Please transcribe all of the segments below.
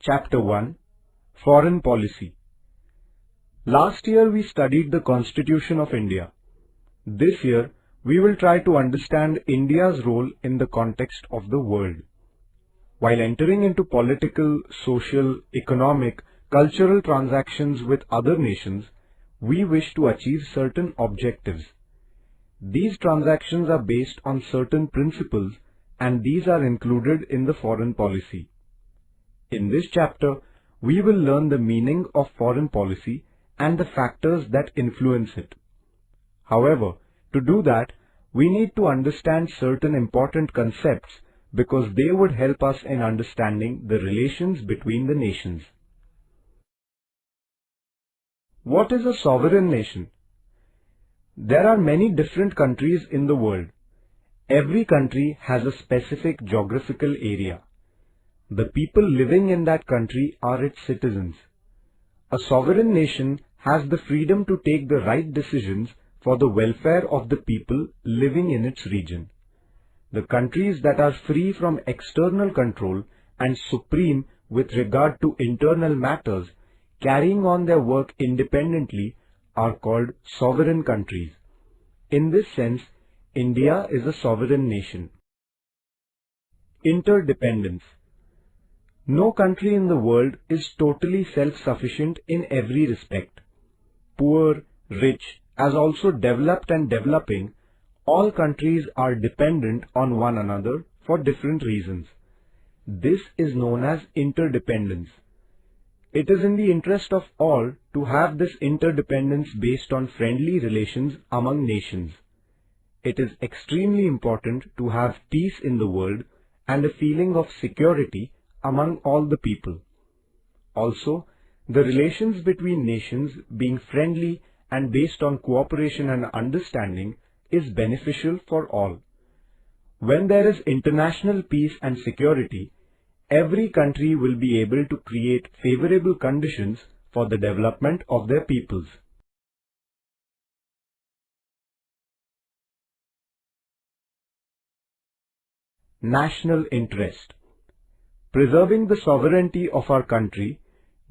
Chapter 1 Foreign Policy. Last year we studied the Constitution of India. This year we will try to understand India's role in the context of the world. While entering into political, social, economic, cultural transactions with other nations, we wish to achieve certain objectives. These transactions are based on certain principles, and these are included in the foreign policy. In this chapter, we will learn the meaning of foreign policy and the factors that influence it. However, to do that, we need to understand certain important concepts because they would help us in understanding the relations between the nations. What is a sovereign nation? There are many different countries in the world. Every country has a specific geographical area. The people living in that country are its citizens. A sovereign nation has the freedom to take the right decisions for the welfare of the people living in its region. The countries that are free from external control and supreme with regard to internal matters, carrying on their work independently, are called sovereign countries. In this sense, India is a sovereign nation. Interdependence. No country in the world is totally self-sufficient in every respect. Poor, rich, as also developed and developing, all countries are dependent on one another for different reasons. This is known as interdependence. It is in the interest of all to have this interdependence based on friendly relations among nations. It is extremely important to have peace in the world and a feeling of security among all the people. Also, the relations between nations being friendly and based on cooperation and understanding is beneficial for all. When there is international peace and security, every country will be able to create favorable conditions for the development of their peoples. National interest. Preserving the sovereignty of our country,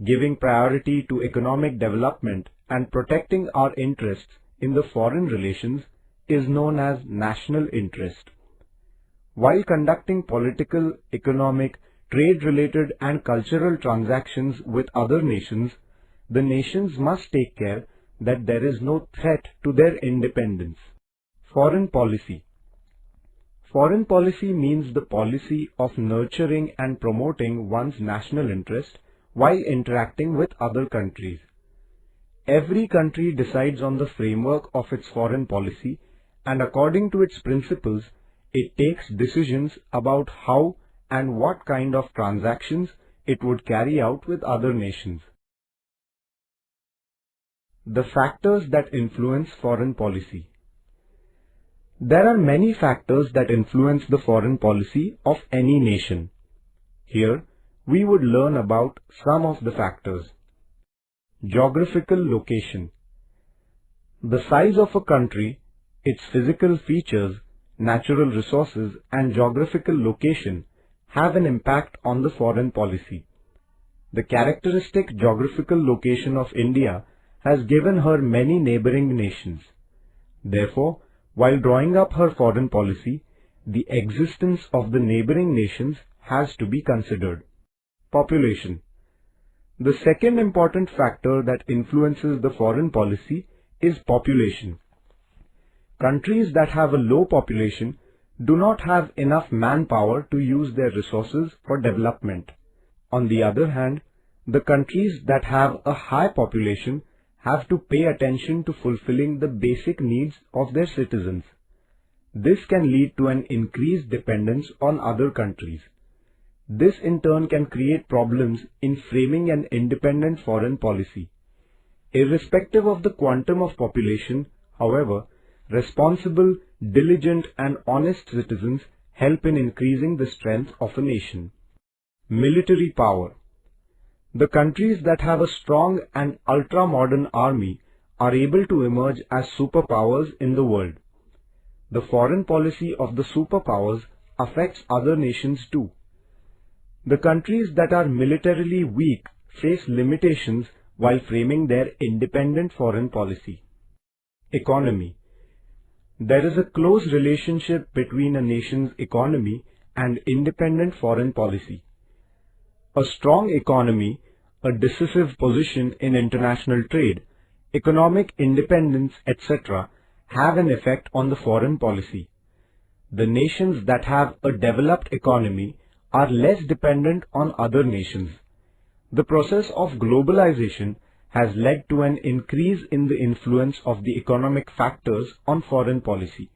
giving priority to economic development and protecting our interests in the foreign relations is known as national interest. While conducting political, economic, trade-related and cultural transactions with other nations, the nations must take care that there is no threat to their independence. Foreign policy. Foreign policy means the policy of nurturing and promoting one's national interest while interacting with other countries. Every country decides on the framework of its foreign policy, and according to its principles, it takes decisions about how and what kind of transactions it would carry out with other nations. The factors that influence foreign policy. There are many factors that influence the foreign policy of any nation. Here, we would learn about some of the factors. Geographical location. The size of a country, its physical features, natural resources, and geographical location have an impact on the foreign policy. The characteristic geographical location of India has given her many neighboring nations. Therefore, while drawing up her foreign policy, the existence of the neighboring nations has to be considered. Population. The second important factor that influences the foreign policy is population. Countries that have a low population do not have enough manpower to use their resources for development. On the other hand, the countries that have a high population have to pay attention to fulfilling the basic needs of their citizens. This can lead to an increased dependence on other countries. This in turn can create problems in framing an independent foreign policy. Irrespective of the quantum of population, however, responsible, diligent and honest citizens help in increasing the strength of a nation. Military power. The countries that have a strong and ultra-modern army are able to emerge as superpowers in the world. The foreign policy of the superpowers affects other nations too. The countries that are militarily weak face limitations while framing their independent foreign policy. Economy. There is a close relationship between a nation's economy and independent foreign policy. A strong economy, a decisive position in international trade, economic independence, etc., have an effect on the foreign policy. The nations that have a developed economy are less dependent on other nations. The process of globalization has led to an increase in the influence of the economic factors on foreign policy.